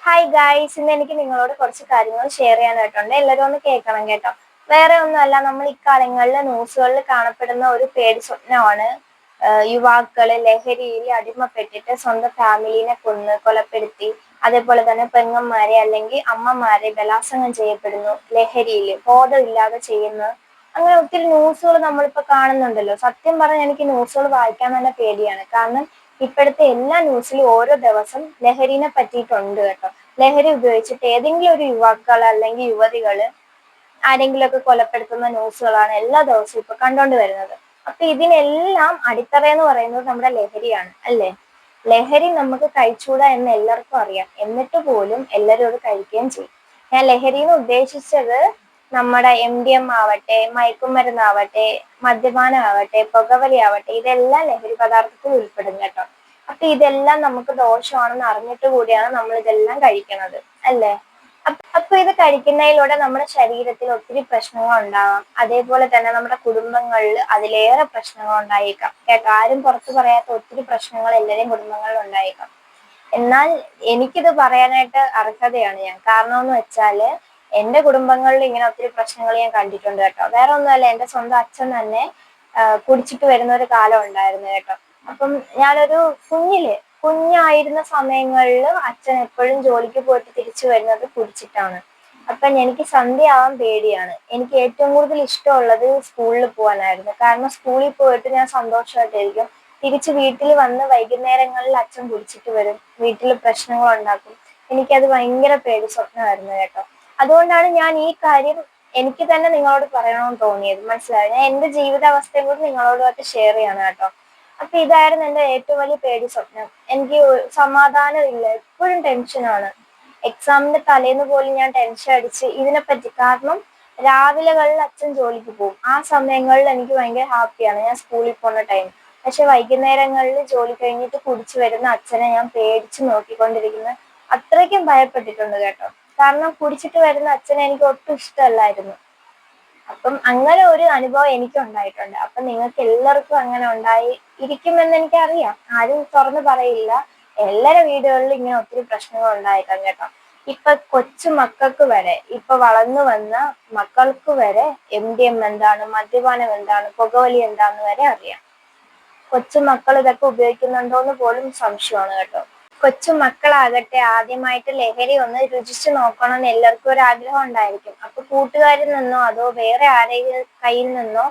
Hi guys, ഇന്ന് എനിക്ക് നിങ്ങളോട് കുറച്ച് കാര്യങ്ങൾ ഷെയർ ചെയ്യാനായിട്ടുണ്ട്. എല്ലാവരും ഒന്ന് കേൾക്കണം കേട്ടോ. വേറെ ഒന്നുമല്ല, നമ്മൾ ഇക്കാലങ്ങളിൽ ന്യൂസുകളിൽ കാണപ്പെടുന്ന ഒരു പേടി സ്വപ്നമാണ് യുവാക്കള് ലഹരിയിൽ അടിമപ്പെട്ടിട്ട് സ്വന്തം ഫാമിലിനെ കൊലപ്പെടുത്തി, അതേപോലെ തന്നെ പെങ്ങന്മാരെ അല്ലെങ്കിൽ അമ്മമാരെ ബലാത്സംഗം ചെയ്യപ്പെടുന്നു, ലഹരിയിൽ ബോധമില്ലാതെ ചെയ്യുന്നു. അങ്ങനെ ഒത്തിരി ന്യൂസുകൾ നമ്മളിപ്പോൾ കാണുന്നുണ്ടല്ലോ. സത്യം പറഞ്ഞാൽ എനിക്ക് ന്യൂസുകൾ വായിക്കാൻ തന്നെ പേടിയാണ്. കാരണം ഇപ്പോഴത്തെ എല്ലാ ന്യൂസിലും ഓരോ ദിവസം ലഹരിനെ പറ്റിയിട്ടുണ്ട് കേട്ടോ. ലഹരി ഉപയോഗിച്ചിട്ട് ഏതെങ്കിലും ഒരു യുവാക്കൾ അല്ലെങ്കിൽ യുവതികള് ആരെങ്കിലുമൊക്കെ കൊലപ്പെടുത്തുന്ന ന്യൂസുകളാണ് എല്ലാ ദിവസവും ഇപ്പൊ കണ്ടോണ്ട് വരുന്നത്. അപ്പൊ ഇതിനെല്ലാം അടിത്തറയെന്ന് പറയുന്നത് നമ്മുടെ ലഹരിയാണ്, അല്ലേ? ലഹരി നമുക്ക് കഴിച്ചൂടാ എന്ന് എല്ലാവർക്കും അറിയാം, എന്നിട്ട് പോലും എല്ലാവരും അത് കഴിക്കുകയും ചെയ്യും. ഞാൻ ലഹരി എന്ന് ഉദ്ദേശിച്ചത് നമ്മുടെ MDMA ആവട്ടെ, മയക്കുമരുന്നാവട്ടെ, മദ്യപാനം ആവട്ടെ, പുകവലി ആവട്ടെ, ഇതെല്ലാം ലഹരി പദാർത്ഥത്തിൽ ഉൾപ്പെടും കേട്ടോ. അപ്പൊ ഇതെല്ലാം നമുക്ക് ദോഷമാണെന്ന് അറിഞ്ഞിട്ട് കൂടിയാണ് നമ്മൾ ഇതെല്ലാം കഴിക്കുന്നത്, അല്ലേ? അപ്പൊ ഇത് കഴിക്കുന്നതിലൂടെ നമ്മുടെ ശരീരത്തിൽ ഒത്തിരി പ്രശ്നങ്ങൾ ഉണ്ടാവാം. അതേപോലെ തന്നെ നമ്മുടെ കുടുംബങ്ങളിൽ അതിലേറെ പ്രശ്നങ്ങൾ ഉണ്ടായേക്കാം കേട്ടോ. ആരും പുറത്തു പറയാത്ത ഒത്തിരി പ്രശ്നങ്ങൾ എല്ലാവരെയും കുടുംബങ്ങളിൽ ഉണ്ടായേക്കാം. എന്നാൽ എനിക്കിത് പറയാനായിട്ട് അർഹതയാണ് ഞാൻ. കാരണം എന്ന് വെച്ചാല് എന്റെ കുടുംബങ്ങളിൽ ഇങ്ങനെ ഒത്തിരി പ്രശ്നങ്ങൾ ഞാൻ കണ്ടിട്ടുണ്ട് കേട്ടോ. വേറെ ഒന്നുമല്ല, എന്റെ സ്വന്തം അച്ഛൻ തന്നെ കുടിച്ചിട്ട് വരുന്ന ഒരു കാലം ഉണ്ടായിരുന്നു കേട്ടോ. അപ്പം ഞാനൊരു കുഞ്ഞായിരുന്ന സമയങ്ങളിൽ അച്ഛൻ എപ്പോഴും ജോലിക്ക് പോയിട്ട് തിരിച്ചു വരുന്നത് കുടിച്ചിട്ടാണ്. അപ്പം എനിക്ക് സന്ധ്യയാവാൻ പേടിയാണ്. എനിക്ക് ഏറ്റവും കൂടുതൽ ഇഷ്ടമുള്ളത് സ്കൂളിൽ പോകാനായിരുന്നു. കാരണം സ്കൂളിൽ പോയിട്ട് ഞാൻ സന്തോഷമായിട്ടിരിക്കും. തിരിച്ച് വീട്ടിൽ വന്ന് വൈകുന്നേരങ്ങളിൽ അച്ഛൻ കുടിച്ചിട്ട് വരും, വീട്ടിൽ പ്രശ്നങ്ങൾ ഉണ്ടാക്കും. എനിക്കത് ഭയങ്കര പേടി സ്വപ്നമായിരുന്നു കേട്ടോ. അതുകൊണ്ടാണ് ഞാൻ ഈ കാര്യം എനിക്ക് തന്നെ നിങ്ങളോട് പറയണമെന്ന് തോന്നിയത്. മനസ്സിലായോ? ഞാൻ എന്റെ ജീവിതാവസ്ഥയും കൂടി നിങ്ങളോടുമായിട്ട് ഷെയർ ചെയ്യാണ് കേട്ടോ. അപ്പൊ ഇതായിരുന്നു എന്റെ ഏറ്റവും വലിയ പേടി സ്വപ്നം. എനിക്ക് സമാധാനമില്ല, എപ്പോഴും ടെൻഷനാണ്. എക്സാമിന്റെ തലേന്ന് പോലും ഞാൻ ടെൻഷൻ അടിച്ച് ഇതിനെപ്പറ്റി. കാരണം രാവിലെകളിൽ അച്ഛൻ ജോലിക്ക് പോകും, ആ സമയങ്ങളിൽ എനിക്ക് ഭയങ്കര ഹാപ്പിയാണ്, ഞാൻ സ്കൂളിൽ പോകുന്ന ടൈം. പക്ഷെ വൈകുന്നേരങ്ങളിൽ ജോലി കഴിഞ്ഞിട്ട് കുടിച്ചു വരുന്ന അച്ഛനെ ഞാൻ പേടിച്ച് നോക്കിക്കൊണ്ടിരിക്കുന്ന അത്രയ്ക്കും ഭയപ്പെട്ടിട്ടുണ്ട് കേട്ടോ. കാരണം കുടിച്ചിട്ട് വരുന്ന അച്ഛനെ എനിക്ക് ഒട്ടും ഇഷ്ടമല്ലായിരുന്നു. അപ്പം അങ്ങനെ ഒരു അനുഭവം എനിക്ക് ഉണ്ടായിട്ടുണ്ട്. അപ്പൊ നിങ്ങൾക്ക് എല്ലാവർക്കും അങ്ങനെ ഉണ്ടായി ഇരിക്കുമെന്ന് എനിക്കറിയാം. ആരും തുറന്നു പറയില്ല. എല്ലാവരുടെ വീടുകളിലും ഇങ്ങനെ ഒത്തിരി പ്രശ്നങ്ങൾ ഉണ്ടായേക്കാം കേട്ടോ. ഇപ്പൊ കൊച്ചു മക്കൾക്ക് വരെ, ഇപ്പൊ വളർന്നു വന്ന മക്കൾക്ക് വരെ MDMA എന്താണ്, മദ്യപാനം എന്താണ്, പുകവലി എന്താന്ന് വരെ അറിയാം. കൊച്ചു മക്കൾ ഇതൊക്കെ ഉപയോഗിക്കുന്നുണ്ടോന്ന് പോലും സംശയമാണ് കേട്ടോ. കൊച്ചു മക്കളാകട്ടെ ആദ്യമായിട്ട് ലഹരി ഒന്ന് രുചിച്ചു നോക്കണം എന്ന് എല്ലാവർക്കും ഒരു ആഗ്രഹം ഉണ്ടായിരിക്കും. അപ്പൊ കൂട്ടുകാരിൽ നിന്നോ അതോ വേറെ ആരെങ്കിലും കയ്യിൽ നിന്നോ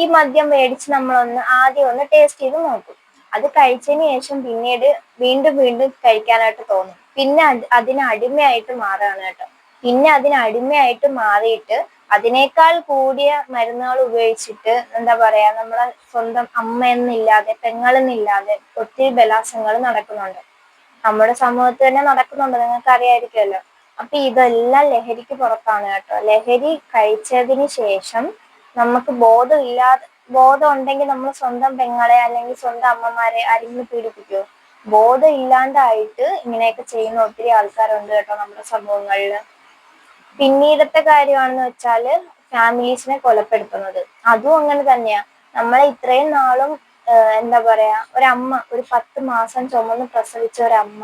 ഈ മദ്യം മേടിച്ച് നമ്മളൊന്ന് ആദ്യം ഒന്ന് ടേസ്റ്റ് ചെയ്ത് നോക്കും. അത് കഴിച്ചതിന് ശേഷം പിന്നീട് വീണ്ടും വീണ്ടും കഴിക്കാനായിട്ട് തോന്നും. പിന്നെ അതിന് അടിമയായിട്ട് മാറുകയാണ് കേട്ടോ. പിന്നെ അതിന് അടിമയായിട്ട് മാറിയിട്ട് അതിനേക്കാൾ കൂടിയ മരുന്നുകൾ ഉപയോഗിച്ചിട്ട്, എന്താ പറയാ, നമ്മളെ സ്വന്തം അമ്മയെന്നില്ലാതെ പെങ്ങളെന്നില്ലാതെ ഒത്തിരി ബലാത്സംഗങ്ങൾ നടക്കുന്നുണ്ട്. നമ്മുടെ സമൂഹത്തിൽ തന്നെ നടക്കുന്നുണ്ട്, നിങ്ങൾക്ക് അറിയായിരിക്കുമല്ലോ. അപ്പൊ ഇതെല്ലാം ലഹരിക്ക് പുറത്താണ് കേട്ടോ. ലഹരി കഴിച്ചതിന് ശേഷം നമുക്ക് ബോധം ഉണ്ടെങ്കിൽ നമ്മൾ സ്വന്തം പെങ്ങളെ അല്ലെങ്കിൽ സ്വന്തം അമ്മമാരെ ആരെങ്കിലും പീഡിപ്പിക്കുമോ? ബോധം ഇല്ലാണ്ടായിട്ട് ഇങ്ങനെയൊക്കെ ചെയ്യുന്ന ഒത്തിരി ആൾക്കാരുണ്ട് കേട്ടോ നമ്മുടെ സമൂഹങ്ങളിൽ. പിന്നീടത്തെ കാര്യമാണെന്ന് വെച്ചാല് ഫാമിലീസിനെ കൊലപ്പെടുത്തുന്നത്. അതും അങ്ങനെ തന്നെയാ. നമ്മളെ ഇത്രയും നാളും എന്താ പറയാ, ഒരു 10 മാസം ചുമന്ന് പ്രസവിച്ച ഒരമ്മ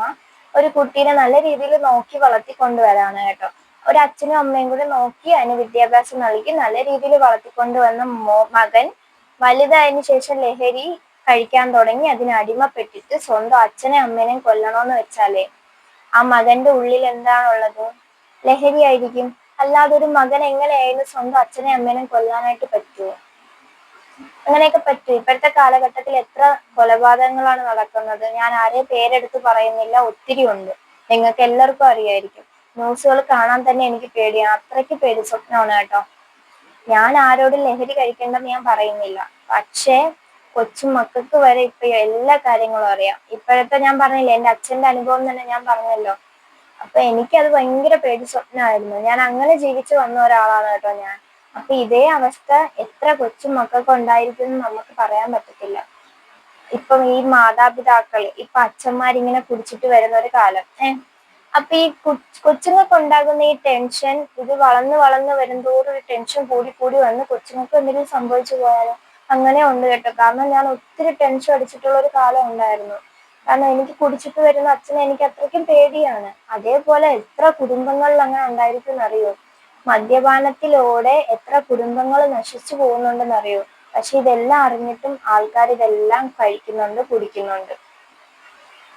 ഒരു കുട്ടീനെ നല്ല രീതിയിൽ നോക്കി വളർത്തിക്കൊണ്ടുവരാണ് കേട്ടോ. ഒരു അച്ഛനും അമ്മയും കൂടി നോക്കി അതിന് വിദ്യാഭ്യാസം നൽകി നല്ല രീതിയിൽ വളർത്തിക്കൊണ്ടുവന്ന മകൻ വലുതായതിനു ശേഷം ലഹരി കഴിക്കാൻ തുടങ്ങി, അതിന് അടിമപ്പെട്ടിട്ട് സ്വന്തം അച്ഛനെ അമ്മേനെയും കൊല്ലണോന്ന് വെച്ചാലേ ആ മകന്റെ ഉള്ളിൽ എന്താണുള്ളത്? ലഹരി ആയിരിക്കും. അല്ലാതെ ഒരു മകൻ എങ്ങനെയായാലും സ്വന്തം അച്ഛനെ അമ്മേനെയും കൊല്ലാനായിട്ട് പറ്റുമോ? അങ്ങനെയൊക്കെ പറ്റും. ഇപ്പോഴത്തെ കാലഘട്ടത്തിൽ എത്ര കൊലപാതകങ്ങളാണ് നടക്കുന്നത്. ഞാൻ ആരെയും പേരെടുത്ത് പറയുന്നില്ല, ഒത്തിരി ഉണ്ട്. നിങ്ങൾക്ക് എല്ലാവർക്കും അറിയായിരിക്കും. ന്യൂസുകൾ കാണാൻ തന്നെ എനിക്ക് പേടിയാണ്. അത്രയ്ക്ക് പേടി സ്വപ്നമാണ് കേട്ടോ. ഞാൻ ആരോടും ലഹരി കഴിക്കേണ്ടെന്ന് ഞാൻ പറയുന്നില്ല. പക്ഷേ കൊച്ചു മക്കൾക്ക് വരെ ഇപ്പൊ എല്ലാ കാര്യങ്ങളും അറിയാം. ഇപ്പോഴത്തെ ഞാൻ പറഞ്ഞില്ലേ, എന്റെ അച്ഛന്റെ അനുഭവം തന്നെ ഞാൻ പറഞ്ഞല്ലോ. അപ്പൊ എനിക്കത് ഭയങ്കര പേടി സ്വപ്നമായിരുന്നു. ഞാൻ അങ്ങനെ ജീവിച്ചു വന്ന ഒരാളാണ് കേട്ടോ ഞാൻ. അപ്പൊ ഇതേ അവസ്ഥ എത്ര കൊച്ചു മക്കൾക്ക് ഉണ്ടായിരിക്കും നമുക്ക് പറയാൻ പറ്റത്തില്ല. ഇപ്പം ഈ മാതാപിതാക്കൾ, ഇപ്പൊ അച്ഛന്മാരിങ്ങനെ കുടിച്ചിട്ട് വരുന്ന ഒരു കാലം. അപ്പൊ ഈ കൊച്ചുങ്ങൾക്ക് ഉണ്ടാകുന്ന ഈ ടെൻഷൻ, ഇത് വളർന്ന് വളർന്ന് വരുന്തോറും ഒരു ടെൻഷൻ കൂടി കൂടി വന്ന് കൊച്ചുങ്ങൾക്ക് എന്തെങ്കിലും സംഭവിച്ചു പോയാലോ? അങ്ങനെ ഉണ്ട് കേട്ടോ. കാരണം ഞാൻ ഒത്തിരി ടെൻഷൻ അടിച്ചിട്ടുള്ള ഒരു കാലം ഉണ്ടായിരുന്നു. കാരണം എനിക്ക് കുടിച്ചിട്ട് വരുന്ന അച്ഛനെ എനിക്ക് അത്രയ്ക്കും പേടിയാണ്. അതേപോലെ എത്ര കുടുംബങ്ങളിൽ അങ്ങനെ ഉണ്ടായിരിക്കുമെന്നറിയോ? മദ്യപാനത്തിലൂടെ എത്ര കുടുംബങ്ങൾ നശിച്ചു പോകുന്നുണ്ടെന്നറിയോ? പക്ഷെ ഇതെല്ലാം അറിഞ്ഞിട്ടും ആൾക്കാർ ഇതെല്ലാം കഴിക്കുന്നുണ്ട്, കുടിക്കുന്നുണ്ട്.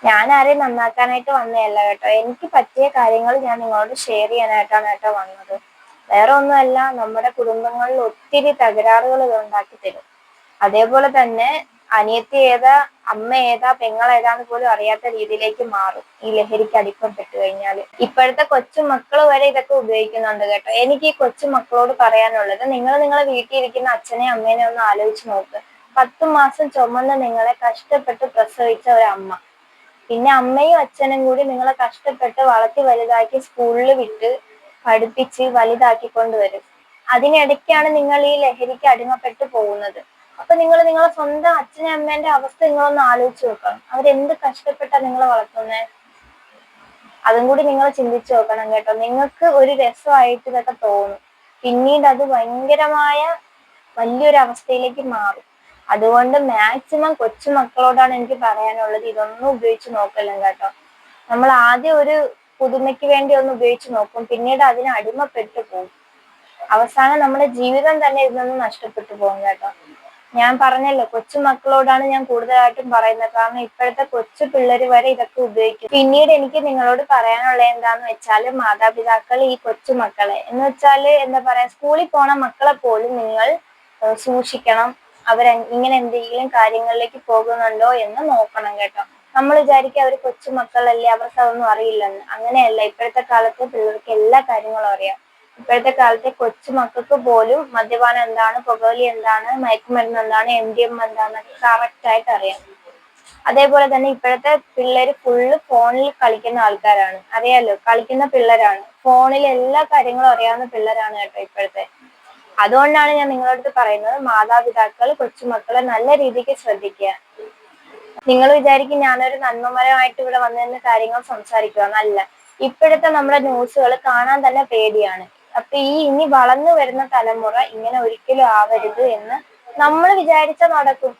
ഞാൻ ആരെയും നന്നാക്കാനായിട്ട് വന്നതല്ല കേട്ടോ. എനിക്ക് പറ്റിയ കാര്യങ്ങൾ ഞാൻ നിങ്ങളോട് ഷെയർ ചെയ്യാനായിട്ടാണ് കേട്ടോ വന്നത്. വേറെ ഒന്നുമല്ല, നമ്മുടെ കുടുംബങ്ങളിൽ ഒത്തിരി തകരാറുകൾ ഇത് ഉണ്ടാക്കി തരും. അതേപോലെ തന്നെ അനിയത്തി ഏതാ, അമ്മ ഏതാ, പെങ്ങൾ ഏതാന്ന് പോലും അറിയാത്ത രീതിയിലേക്ക് മാറും ഈ ലഹരിക്ക് അടിമപ്പെട്ടു കഴിഞ്ഞാൽ. ഇപ്പോഴത്തെ കൊച്ചു മക്കൾ വരെ ഇതൊക്കെ ഉപയോഗിക്കുന്നുണ്ട് കേട്ടോ. എനിക്ക് ഈ കൊച്ചു മക്കളോട് പറയാനുള്ളത്, നിങ്ങൾ നിങ്ങളെ വീട്ടിൽ ഇരിക്കുന്ന അച്ഛനെ അമ്മേനെ ഒന്ന് ആലോചിച്ച് നോക്ക്. 10 മാസം ചുമന്ന് നിങ്ങളെ കഷ്ടപ്പെട്ട് പ്രസവിച്ച ഒരു അമ്മ, പിന്നെ അമ്മയും അച്ഛനും കൂടി നിങ്ങളെ കഷ്ടപ്പെട്ട് വളർത്തി വലുതാക്കി സ്കൂളിൽ വിട്ട് പഠിപ്പിച്ച് വലുതാക്കിക്കൊണ്ട് വരും. അതിനിടയ്ക്കാണ് നിങ്ങൾ ഈ ലഹരിക്ക് അടിമപ്പെട്ടു പോകുന്നത്. അപ്പൊ നിങ്ങൾ നിങ്ങളെ സ്വന്തം അച്ഛനും അമ്മേന്റെ അവസ്ഥ നിങ്ങളൊന്ന് ആലോചിച്ച് നോക്കണം. അവരെന്ത് കഷ്ടപ്പെട്ടാ നിങ്ങളെ വളർത്തുന്നത്? അതും കൂടി നിങ്ങൾ ചിന്തിച്ചു നോക്കണം കേട്ടോ. നിങ്ങൾക്ക് ഒരു രസമായിട്ട് ഇതൊക്കെ തോന്നും, പിന്നീട് അത് ഭയങ്കരമായ വലിയൊരു അവസ്ഥയിലേക്ക് മാറും. അതുകൊണ്ട് മാക്സിമം കൊച്ചു മക്കളോടാണ് എനിക്ക് പറയാനുള്ളത്, ഇതൊന്നും ഉപയോഗിച്ച് നോക്കല്ലോ കേട്ടോ. നമ്മൾ ആദ്യം ഒരു പുതുമയ്ക്ക് വേണ്ടി ഒന്ന് ഉപയോഗിച്ച് നോക്കും, പിന്നീട് അതിന് അടിമപ്പെട്ടു പോകും. അവസാനം നമ്മുടെ ജീവിതം തന്നെ ഇതിൽ നിന്ന് നഷ്ടപ്പെട്ടു പോകും കേട്ടോ. ഞാൻ പറഞ്ഞല്ലോ, കൊച്ചു മക്കളോടാണ് ഞാൻ കൂടുതലായിട്ടും പറയുന്നത്. കാരണം ഇപ്പോഴത്തെ കൊച്ചു പിള്ളേര് വരെ ഇതൊക്കെ ഉപയോഗിക്കും. പിന്നീട് എനിക്ക് നിങ്ങളോട് പറയാനുള്ളത് എന്താന്ന് വെച്ചാൽ, മാതാപിതാക്കൾ ഈ കൊച്ചു മക്കളെ എന്ന് വെച്ചാല് എന്താ പറയാ, സ്കൂളിൽ പോണ മക്കളെ പോലും നിങ്ങൾ സൂക്ഷിക്കണം. ഇങ്ങനെ എന്തെങ്കിലും കാര്യങ്ങളിലേക്ക് പോകുന്നുണ്ടോ എന്ന് നോക്കണം കേട്ടോ. നമ്മൾ വിചാരിക്കും അവർ കൊച്ചു മക്കളല്ലേ, അവർക്ക് അതൊന്നും അറിയില്ലെന്ന്. അങ്ങനെയല്ല, ഇപ്പോഴത്തെ കാലത്ത് പിള്ളേർക്ക് എല്ലാ കാര്യങ്ങളും അറിയാം. ഇപ്പോഴത്തെ കാലത്തെ കൊച്ചു മക്കൾക്ക് പോലും മദ്യപാനം എന്താണ്, പുകവലി എന്താണ്, മയക്കുമരുന്ന് എന്താണ്, MDMA എന്താണെന്നൊക്കെ കറക്റ്റ് ആയിട്ട് അറിയാം. അതേപോലെ തന്നെ ഇപ്പോഴത്തെ പിള്ളേര് ഫുള്ള് ഫോണിൽ കളിക്കുന്ന ആൾക്കാരാണ്. അറിയാലോ, കളിക്കുന്ന പിള്ളേരാണ്. ഫോണിൽ എല്ലാ കാര്യങ്ങളും അറിയാവുന്ന പിള്ളേരാണ് കേട്ടോ ഇപ്പോഴത്തെ. അതുകൊണ്ടാണ് ഞാൻ നിങ്ങളടുത്ത് പറയുന്നത്, മാതാപിതാക്കൾ കൊച്ചുമക്കളെ നല്ല രീതിക്ക് ശ്രദ്ധിക്കുക. നിങ്ങൾ വിചാരിക്കും ഞാനൊരു നന്മമരമായിട്ട് ഇവിടെ വന്നിരുന്ന കാര്യങ്ങൾ സംസാരിക്കുകയെന്നല്ല. ഇപ്പോഴത്തെ നമ്മുടെ ന്യൂസുകൾ കാണാൻ തന്നെ പേടിയാണ്. അപ്പൊ ഇനി വളർന്നു വരുന്ന തലമുറ ഇങ്ങനെ ഒരിക്കലും ആവരുത് എന്ന് നമ്മൾ വിചാരിച്ച നടക്കും.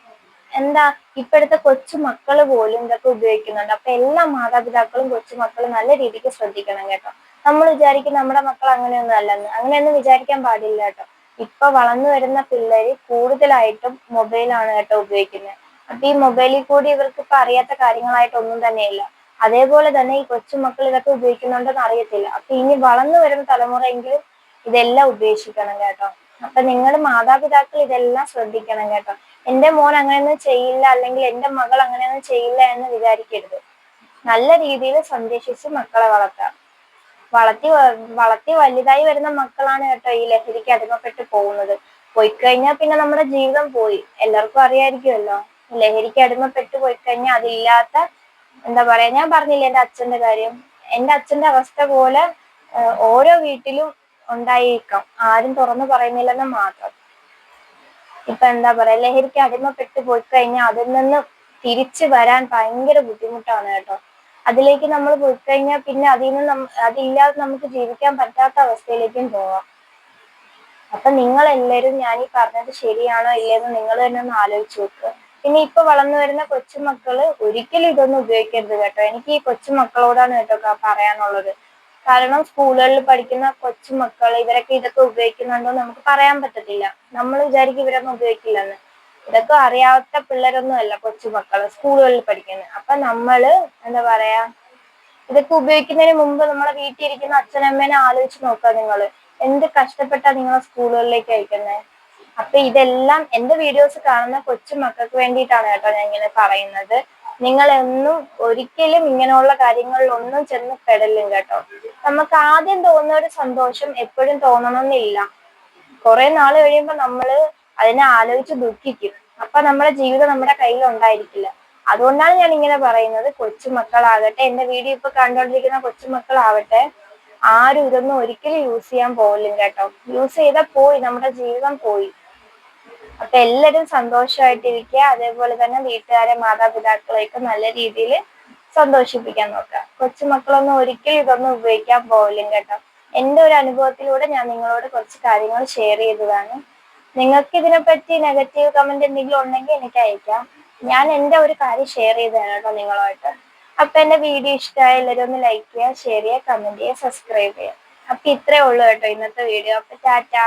എന്താ, ഇപ്പോഴത്തെ കൊച്ചു മക്കള് പോലും ഇതൊക്കെ ഉപയോഗിക്കുന്നുണ്ട്. അപ്പൊ എല്ലാ മാതാപിതാക്കളും കൊച്ചുമക്കളും നല്ല രീതിക്ക് ശ്രദ്ധിക്കണം കേട്ടോ. നമ്മൾ വിചാരിക്കും നമ്മുടെ മക്കൾ അങ്ങനെയൊന്നും അല്ലെന്ന്. അങ്ങനെയൊന്നും വിചാരിക്കാൻ പാടില്ല കേട്ടോ. ഇപ്പൊ വളർന്നു വരുന്ന പിള്ളേര് കൂടുതലായിട്ടും മൊബൈലാണ് കേട്ടോ ഉപയോഗിക്കുന്നത്. അപ്പൊ ഈ മൊബൈലിൽ കൂടി ഇവർക്ക് ഇപ്പൊ അറിയാത്ത കാര്യങ്ങളായിട്ട് ഒന്നും തന്നെയില്ല. അതേപോലെ തന്നെ ഈ കൊച്ചുമക്കൾ ഇതൊക്കെ ഉപയോഗിക്കുന്നുണ്ടെന്ന് അറിയത്തില്ല. അപ്പൊ ഇനി വളർന്നു വരുന്ന തലമുറയെങ്കിലും ഇതെല്ലാം ഉപേക്ഷിക്കണം കേട്ടോ. അപ്പൊ നിങ്ങൾ മാതാപിതാക്കൾ ഇതെല്ലാം ശ്രദ്ധിക്കണം കേട്ടോ. എന്റെ മോൻ അങ്ങനെയൊന്നും ചെയ്യില്ല, അല്ലെങ്കിൽ എന്റെ മകൾ അങ്ങനെയൊന്നും ചെയ്യില്ല എന്ന് വിചാരിക്കരുത്. നല്ല രീതിയിൽ സംരക്ഷിച്ച് മക്കളെ വളർത്താം. വളർത്തി വലുതായി വരുന്ന മക്കളാണ് കേട്ടോ ഈ ലഹരിക്ക് അടിമപ്പെട്ട് പോകുന്നത്. പോയിക്കഴിഞ്ഞാൽ പിന്നെ നമ്മുടെ ജീവിതം പോയി. എല്ലാവർക്കും അറിയായിരിക്കുമല്ലോ, ലഹരിക്ക് അടിമപ്പെട്ട് പോയിക്കഴിഞ്ഞാൽ അതില്ലാത്ത എന്താ പറയാ, ഞാൻ പറഞ്ഞില്ലേ എന്റെ അച്ഛന്റെ കാര്യം. എന്റെ അച്ഛന്റെ അവസ്ഥ പോലെ ഓരോ വീട്ടിലും ഉണ്ടായിരിക്കാം, ആരും തുറന്നു പറയുന്നില്ലെന്ന് മാത്രം. ഇപ്പൊ എന്താ പറയാ, ലഹരിക്ക് അടിമപ്പെട്ട് പോയി കഴിഞ്ഞാൽ അതിൽ നിന്ന് തിരിച്ചു വരാൻ ഭയങ്കര ബുദ്ധിമുട്ടാണ് കേട്ടോ. അതിലേക്ക് നമ്മൾ പോയി കഴിഞ്ഞാൽ പിന്നെ അതില്ലാതെ നമുക്ക് ജീവിക്കാൻ പറ്റാത്ത അവസ്ഥയിലേക്കും പോവാം. അപ്പൊ നിങ്ങൾ എല്ലാവരും ഞാൻ ഈ പറഞ്ഞത് ശരിയാണോ ഇല്ലെന്ന് നിങ്ങൾ തന്നെ ഒന്ന് ആലോചിച്ച് നോക്കുക. പിന്നെ ഇപ്പൊ വളർന്നു വരുന്ന കൊച്ചുമക്കള് ഒരിക്കലും ഇതൊന്നും ഉപയോഗിക്കരുത് കേട്ടോ. എനിക്ക് ഈ കൊച്ചുമക്കളോടാണ് കേട്ടോ പറയാനുള്ളത്. കാരണം സ്കൂളുകളിൽ പഠിക്കുന്ന കൊച്ചുമക്കൾ ഇവരൊക്കെ ഇതൊക്കെ ഉപയോഗിക്കുന്നുണ്ടോ നമുക്ക് പറയാൻ പറ്റത്തില്ല. നമ്മൾ വിചാരിക്കും ഇവരൊന്നും ഉപയോഗിക്കില്ലെന്ന്. ഇതൊക്കെ അറിയാത്ത പിള്ളേരൊന്നും അല്ല കൊച്ചുമക്കള് സ്കൂളുകളിൽ പഠിക്കുന്നത്. അപ്പൊ നമ്മള് എന്താ പറയാ, ഇതൊക്കെ ഉപയോഗിക്കുന്നതിന് മുമ്പ് നമ്മളെ വീട്ടിൽ ഇരിക്കുന്ന അച്ഛനമ്മേനെ ആലോചിച്ച് നോക്കുക. നിങ്ങള് എന്ത് കഷ്ടപ്പെട്ടാ നിങ്ങളെ സ്കൂളുകളിലേക്ക് അയക്കുന്നത്. അപ്പൊ ഇതെല്ലാം എന്റെ വീഡിയോസ് കാണുന്ന കൊച്ചു മക്കൾക്ക് വേണ്ടിയിട്ടാണ് കേട്ടോ ഞാൻ ഇങ്ങനെ പറയുന്നത്. നിങ്ങളൊന്നും ഒരിക്കലും ഇങ്ങനെയുള്ള കാര്യങ്ങളിലൊന്നും ചെന്ന് പെടലും കേട്ടോ. നമുക്ക് ആദ്യം തോന്നുന്ന ഒരു സന്തോഷം എപ്പോഴും തോന്നണമെന്നില്ല. കുറെ നാൾ കഴിയുമ്പോൾ നമ്മള് അതിനെ ആലോചിച്ച് ദുഃഖിക്കും. അപ്പൊ നമ്മുടെ ജീവിതം നമ്മുടെ കയ്യിൽ ഉണ്ടായിരിക്കില്ല. അതുകൊണ്ടാണ് ഞാൻ ഇങ്ങനെ പറയുന്നത്. കൊച്ചുമക്കളാകട്ടെ, എന്റെ വീഡിയോ ഇപ്പൊ കണ്ടുകൊണ്ടിരിക്കുന്ന കൊച്ചുമക്കളാവട്ടെ, ആരും ഇതൊന്നും ഒരിക്കലും യൂസ് ചെയ്യാൻ പോകില്ല കേട്ടോ. യൂസ് ചെയ്താൽ പോയി, നമ്മുടെ ജീവിതം പോയി. അപ്പൊ എല്ലാരും സന്തോഷമായിട്ടിരിക്കുക. അതേപോലെ തന്നെ വീട്ടുകാരെ മാതാപിതാക്കളെയൊക്കെ നല്ല രീതിയിൽ സന്തോഷിപ്പിക്കാൻ നോക്കുക. കൊച്ചുമക്കളൊന്നും ഒരിക്കലും ഇതൊന്നും ഉപയോഗിക്കാൻ പോകില്ല കേട്ടോ. എന്റെ ഒരു അനുഭവത്തിലൂടെ ഞാൻ നിങ്ങളോട് കുറച്ച് കാര്യങ്ങൾ ഷെയർ ചെയ്തതാണ്. നിങ്ങൾക്ക് ഇതിനെപ്പറ്റി നെഗറ്റീവ് കമന്റ് എന്തെങ്കിലും ഉണ്ടെങ്കിൽ എനിക്ക് അയക്കാം. ഞാൻ എൻ്റെ ഒരു കാര്യം ഷെയർ ചെയ്തതാണ് കേട്ടോ നിങ്ങളുമായിട്ട്. അപ്പൊ എന്റെ വീഡിയോ ഇഷ്ടമായ എല്ലാവരും ഒന്ന് ലൈക്ക് ചെയ്യുക, ഷെയർ ചെയ്യുക, കമന്റ് ചെയ്യുക, സബ്സ്ക്രൈബ് ചെയ്യുക. അപ്പൊ ഇത്രേ ഉള്ളൂ കേട്ടോ ഇന്നത്തെ വീഡിയോ. അപ്പൊ ടാറ്റാ.